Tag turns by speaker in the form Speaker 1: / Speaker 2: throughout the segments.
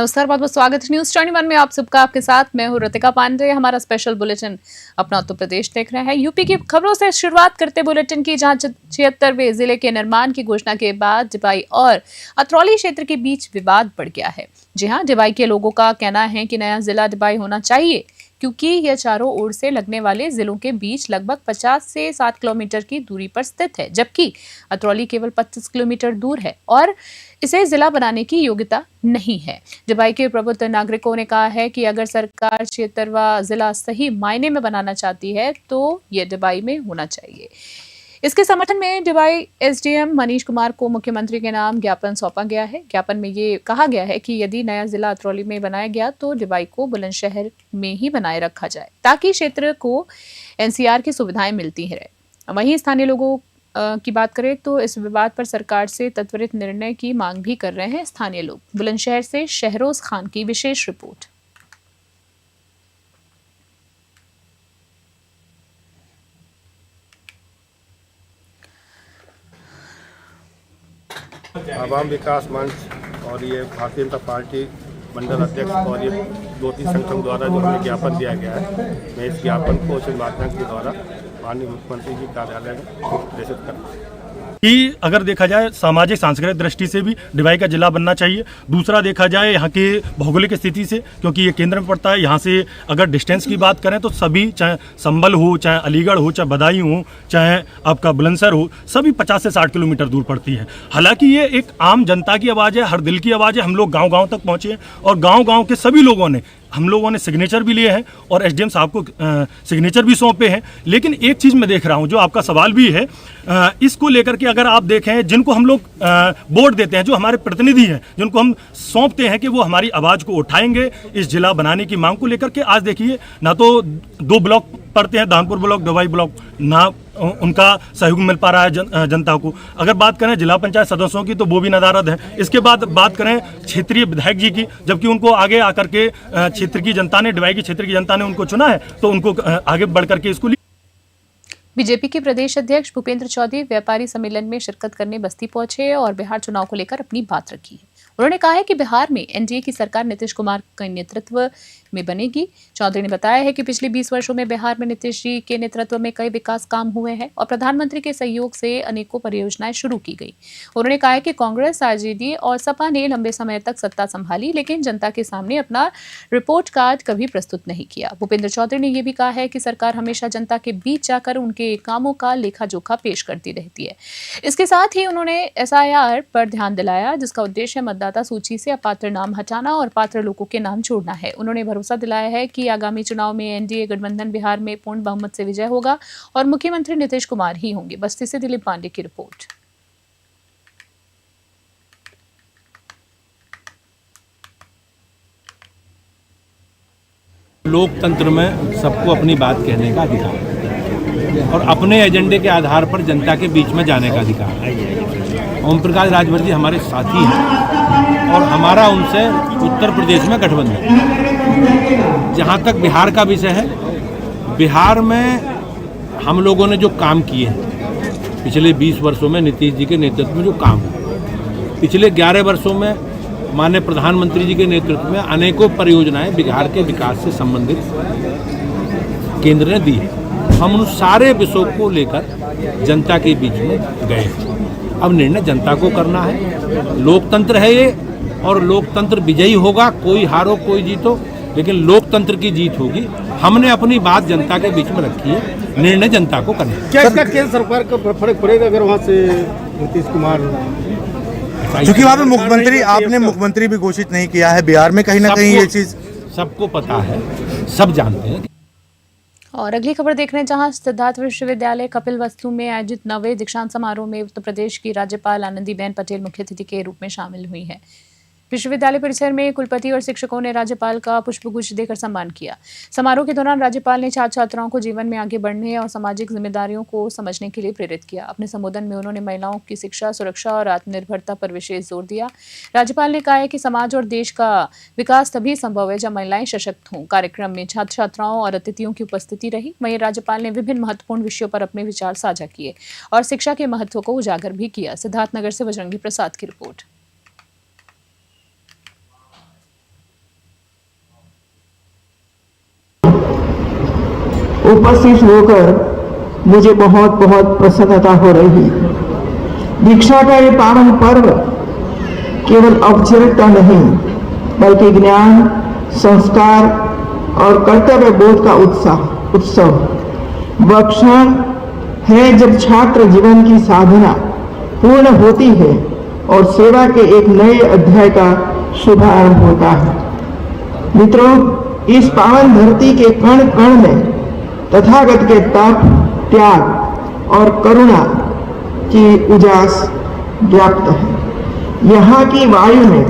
Speaker 1: नमस्कार, बहुत बहुत स्वागत है न्यूज 21 में आप सबका। आपके साथ मैं हूं ऋतिका पांडे। हमारा स्पेशल बुलेटिन अपना उत्तर प्रदेश देख रहे हैं। यूपी की खबरों से शुरुआत करते बुलेटिन की, जहां 76वें जिले के निर्माण की घोषणा के बाद डिबाई और अतरौली क्षेत्र के बीच विवाद बढ़ गया है। जी हां, डिबाई के लोगों का कहना है कि नया जिला डिबाई होना चाहिए, क्योंकि यह चारों ओर से लगने वाले जिलों के बीच लगभग 50 से 60 किलोमीटर की दूरी पर स्थित है, जबकि अतरौली केवल 25 किलोमीटर दूर है और इसे जिला बनाने की योग्यता नहीं है। डिबाई के प्रबुद्ध नागरिकों ने कहा है कि अगर सरकार 76वां जिला सही मायने में बनाना चाहती है तो ये डिबाई में होना चाहिए। इसके समर्थन में डिबाई एसडीएम मनीष कुमार को मुख्यमंत्री के नाम ज्ञापन सौंपा गया है। ज्ञापन में ये कहा गया है कि यदि नया जिला अतरौली में बनाया गया तो डिबाई को बुलंदशहर में ही बनाए रखा जाए, ताकि क्षेत्र को एनसीआर की सुविधाएं मिलती रहे। वहीं स्थानीय लोगों की बात करें तो इस विवाद पर सरकार से त्वरित निर्णय की मांग भी कर रहे हैं स्थानीय लोग। बुलंदशहर से शहरोज खान की विशेष रिपोर्ट।
Speaker 2: आवाम विकास मंच और ये भारतीय जनता पार्टी मंडल अध्यक्ष और ये 2-3 संगठन द्वारा जो हमें ज्ञापन दिया गया है, मैं इस ज्ञापन को उच्च माध्यम के द्वारा माननीय मुख्यमंत्री जी कार्यालय में प्रेषित करना
Speaker 3: कि अगर देखा जाए सामाजिक सांस्कृतिक दृष्टि से भी डिबाई का जिला बनना चाहिए। दूसरा देखा जाए यहाँ के भौगोलिक स्थिति से, क्योंकि ये केंद्र में पड़ता है। यहाँ से अगर डिस्टेंस की बात करें तो सभी, चाहे संभल हो, चाहे अलीगढ़ हो, चाहे बदायूं हो, चाहे आपका बुलंदशहर हो, सभी 50 से 60 किलोमीटर दूर पड़ती है। हालांकि ये एक आम जनता की आवाज़ है, हर दिल की आवाज़ है। हम लोग गाँव-गाँव तक पहुँचे और गाँव-गाँव के सभी लोगों ने, हम लोगों ने सिग्नेचर भी लिए हैं और एसडीएम साहब को सिग्नेचर भी सौंपे हैं। लेकिन एक चीज़ मैं देख रहा हूं, जो आपका सवाल भी है, इसको लेकर के अगर आप देखें, जिनको हम लोग वोट देते हैं, जो हमारे प्रतिनिधि हैं, जिनको हम सौंपते हैं कि वो हमारी आवाज़ को उठाएंगे इस जिला बनाने की मांग को लेकर के, आज देखिए ना तो 2 ब्लॉक पड़ते हैं, धानपुर ब्लॉक, डिबाई ब्लॉक, ना उनका सहयोग मिल पा रहा है जनता को। अगर बात करें जिला पंचायत सदस्यों की तो वो भी नदारद है। इसके बाद बात करें क्षेत्रीय विधायक जी की, जबकि उनको आगे आकर के क्षेत्र की जनता ने, डिबाई की क्षेत्र की जनता ने उनको चुना है, तो उनको आगे बढ़ करके इसको।
Speaker 1: बीजेपी के प्रदेश अध्यक्ष भूपेंद्र चौधरी व्यापारी सम्मेलन में शिरकत करने बस्ती पहुंचे और बिहार चुनाव को लेकर अपनी बात रखी। उन्होंने कहा है कि बिहार में एनडीए की सरकार नीतीश कुमार के नेतृत्व में बनेगी। चौधरी ने बताया है कि पिछले 20 वर्षों में बिहार में नीतीश जी के नेतृत्व में कई विकास काम हुए हैं और प्रधानमंत्री के सहयोग से अनेकों परियोजनाएं शुरू की गई। उन्होंने कहा है कि कांग्रेस, आरजेडी और सपा ने लंबे समय तक सत्ता संभाली, लेकिन जनता के सामने अपना रिपोर्ट कार्ड कभी प्रस्तुत नहीं किया। भूपेंद्र चौधरी ने यह भी कहा है कि सरकार हमेशा जनता के बीच जाकर उनके कामों का लेखा जोखा पेश करती रहती है। इसके साथ ही उन्होंने एसआईआर पर ध्यान दिलाया, जिसका उद्देश्य मतदाता सूची से अपात्र नाम हटाना और पात्र लोगों के नाम जोड़ना है। उन्होंने भरोसा दिलाया है कि आगामी चुनाव में एनडीए गठबंधन बिहार में पूर्ण बहुमत से विजय होगा और मुख्यमंत्री नीतीश कुमार ही होंगे। बस्ती से दिलीप पांडे की रिपोर्ट।
Speaker 4: लोकतंत्र में सबको अपनी बात कहने का अधिकार है और अपने एजेंडे के आधार पर जनता के बीच में जाने का अधिकार है। ओम प्रकाश राजभर जी हमारे साथी हैं और हमारा उनसे उत्तर प्रदेश में गठबंधन। जहाँ तक बिहार का विषय है, बिहार में हम लोगों ने जो काम किए हैं पिछले 20 वर्षों में, नीतीश जी के नेतृत्व में जो काम हुआ, पिछले 11 वर्षों में माननीय प्रधानमंत्री जी के नेतृत्व में अनेकों परियोजनाएं बिहार के विकास से संबंधित केंद्र ने दी है। हम उन सारे विषयों को लेकर जनता के बीच में गए। अब निर्णय जनता को करना है। लोकतंत्र है ये और लोकतंत्र विजयी होगा, कोई हारो कोई जीतो, लेकिन लोकतंत्र की जीत होगी। हमने अपनी बात जनता के बीच में रखी है, निर्णय जनता को करना है।
Speaker 2: क्या इसका केंद्र सरकार का फर्क पड़ेगा अगर वहाँ से नीतीश कुमार,
Speaker 5: क्योंकि वहाँ पे मुख्यमंत्री, आपने मुख्यमंत्री भी घोषित नहीं किया है बिहार में, कहीं ना कहीं ये चीज
Speaker 4: सबको पता है, सब जानते हैं।
Speaker 1: और अगली खबर देख रहे हैं, जहां सिद्धार्थ विश्वविद्यालय कपिलवस्तु में आयोजित 9वें दीक्षांत समारोह में उत्तर प्रदेश की राज्यपाल आनंदीबेन पटेल मुख्य अतिथि के रूप में शामिल हुई हैं। विश्वविद्यालय परिसर में कुलपति और शिक्षकों ने राज्यपाल का पुष्पगुच्छ देकर सम्मान किया। समारोह के दौरान राज्यपाल ने छात्र छात्राओं को जीवन में आगे बढ़ने और सामाजिक जिम्मेदारियों को समझने के लिए प्रेरित किया। अपने संबोधन में उन्होंने महिलाओं की शिक्षा, सुरक्षा और आत्मनिर्भरता पर विशेष जोर दिया। राज्यपाल ने कहा है कि समाज और देश का विकास तभी संभव है जब महिलाएं सशक्त हों। कार्यक्रम में छात्र छात्राओं और अतिथियों की उपस्थिति रही। वहीं राज्यपाल ने विभिन्न महत्वपूर्ण विषयों पर अपने विचार साझा किए और शिक्षा के महत्व को उजागर भी किया। सिद्धार्थनगर से बजरंगी प्रसाद की रिपोर्ट।
Speaker 6: उपस्थित होकर मुझे बहुत बहुत प्रसन्नता हो रही है। दीक्षा का ये पावन पर्व केवल औपचारिकता नहीं बल्कि ज्ञान, संस्कार और कर्तव्य बोध का उत्सव वह क्षण है जब छात्र जीवन की साधना पूर्ण होती है और सेवा के एक नए अध्याय का शुभारंभ होता है। मित्रों, इस पावन धरती के कण कण में तथागत के तप, त्याग और करुणा की उजास व्याप्त है। यहाँ की वायु में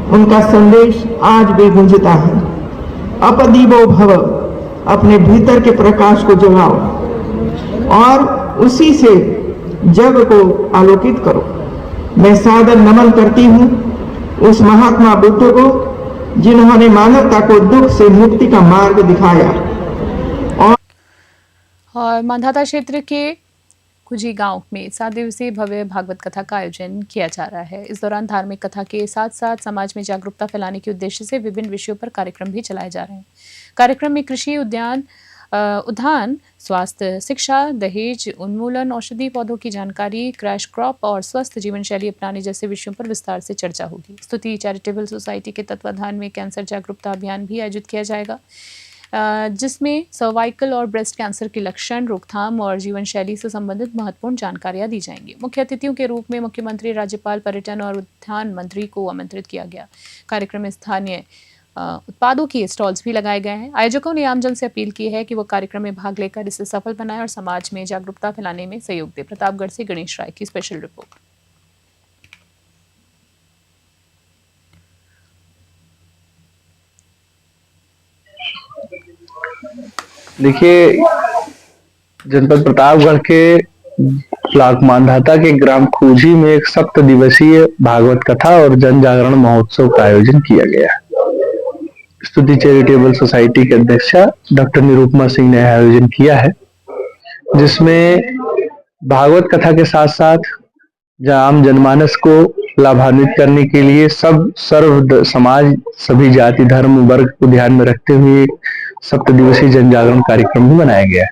Speaker 6: उनका संदेश आज भी गूंजता है। अपदीपो भव, अपने भीतर के प्रकाश को जगाओ और उसी से जग को आलोकित करो। मैं सादर नमन करती हूँ उस महात्मा बुद्ध को जिन्होंने मानवता को दुख से मुक्ति का मार्ग दिखाया।
Speaker 1: और मांधाता क्षेत्र के कुजी गांव में 7 दिवसीय भव्य भागवत कथा का आयोजन किया जा रहा है। इस दौरान धार्मिक कथा के साथ साथ समाज में जागरूकता फैलाने के उद्देश्य से विभिन्न विषयों पर कार्यक्रम भी चलाए जा रहे हैं। कार्यक्रम में कृषि, उद्यान, स्वास्थ्य, शिक्षा, दहेज उन्मूलन, औषधि पौधों की जानकारी, क्रैश क्रॉप और स्वस्थ जीवन शैली अपनाने जैसे विषयों पर विस्तार से चर्चा होगी। स्तुति चैरिटेबल सोसाइटी के तत्वाधान में कैंसर जागरूकता अभियान भी आयोजित किया जाएगा, जिसमें सर्वाइकल और ब्रेस्ट कैंसर के लक्षण, रोकथाम और जीवन शैली से संबंधित महत्वपूर्ण जानकारियां दी जाएंगी। मुख्य अतिथियों के रूप में मुख्यमंत्री, राज्यपाल, पर्यटन और उद्यान मंत्री को आमंत्रित किया गया। कार्यक्रम में स्थानीय उत्पादों की स्टॉल्स भी लगाए गए हैं। आयोजकों ने आमजन से अपील की है कि वो कार्यक्रम में भाग लेकर इसे सफल बनाएं और समाज में जागरूकता फैलाने में सहयोग दें। प्रतापगढ़ से गणेश राय की स्पेशल रिपोर्ट।
Speaker 7: देखिए, जनपद प्रतापगढ़ के ब्लॉक मांधाता के ग्राम खूजी में एक 7 दिवसीय भागवत कथा और जन जागरण महोत्सव का आयोजन किया गया। स्तुति चैरिटेबल सोसाइटी के अध्यक्षा डॉक्टर निरुपमा सिंह ने आयोजन किया है, जिसमें भागवत कथा के साथ साथ आम जनमानस को लाभान्वित करने के लिए सर्व समाज, सभी जाति, धर्म, वर्ग को ध्यान में रखते हुए 7 दिवसीय जन जागरण कार्यक्रम भी बनाया गया है,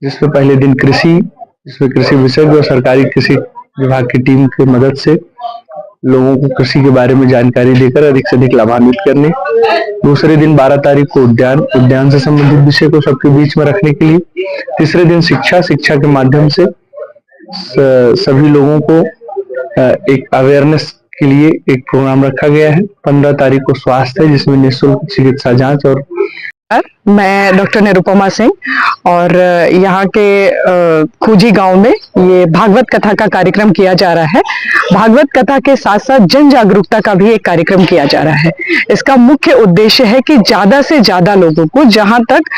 Speaker 7: जिसमें पहले दिन जिसमें कृषि विशेषज्ञ और सरकारी कृषि विभाग की टीम की मदद से लोगों को कृषि के बारे में जानकारी देकर अधिक से अधिक लाभान्वित करने। दूसरे दिन 12 तारीख को उद्यान से संबंधित विषय को सबके बीच में रखने के लिए। तीसरे दिन शिक्षा के माध्यम से सभी लोगों को एक अवेयरनेस के लिए एक प्रोग्राम रखा गया है। 15 तारीख को स्वास्थ्य है, जिसमें निःशुल्क चिकित्सा जांच और
Speaker 8: मैं डॉक्टर निरुपमा सिंह और यहाँ के खूजी गांव में ये भागवत कथा का कार्यक्रम किया जा रहा है। भागवत कथा के साथ साथ जन जागरूकता का भी एक कार्यक्रम किया जा रहा है। इसका मुख्य उद्देश्य है कि ज्यादा से ज्यादा लोगों को, जहां तक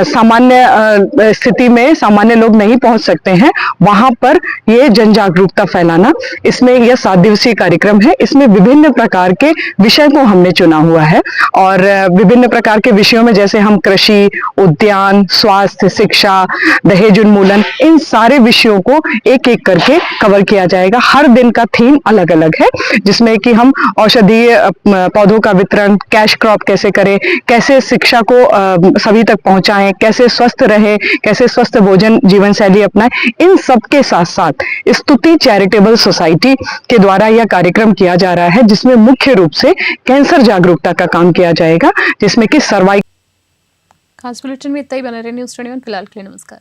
Speaker 8: सामान्य स्थिति में सामान्य लोग नहीं पहुंच सकते हैं, वहां पर ये जन जागरूकता फैलाना। इसमें यह 7 दिवसीय कार्यक्रम है। इसमें विभिन्न प्रकार के विषय को हमने चुना हुआ है और विभिन्न प्रकार के विषयों में जैसे हम कृषि, उद्यान, स्वास्थ्य, शिक्षा, दहेज उन्मूलन, इन सारे विषयों को एक एक करके कवर किया जाएगा। हर दिन का थीम अलग अलग है, जिसमें कि हम औषधीय पौधों का वितरण, कैश क्रॉप कैसे करें, कैसे शिक्षा को सभी तक पहुंचाएं, कैसे स्वस्थ रहे, कैसे स्वस्थ भोजन जीवन शैली अपनाएं, इन सब के साथ साथ स्तुति चैरिटेबल सोसाइटी के द्वारा यह कार्यक्रम किया जा रहा है, जिसमें मुख्य रूप से कैंसर जागरूकता का काम किया जाएगा, जिसमें कि सर्वाइकल।
Speaker 1: खास बुलेटिन में इतना ही। बना रहे न्यूज़ 21 फिलहाल के लिए नमस्कार।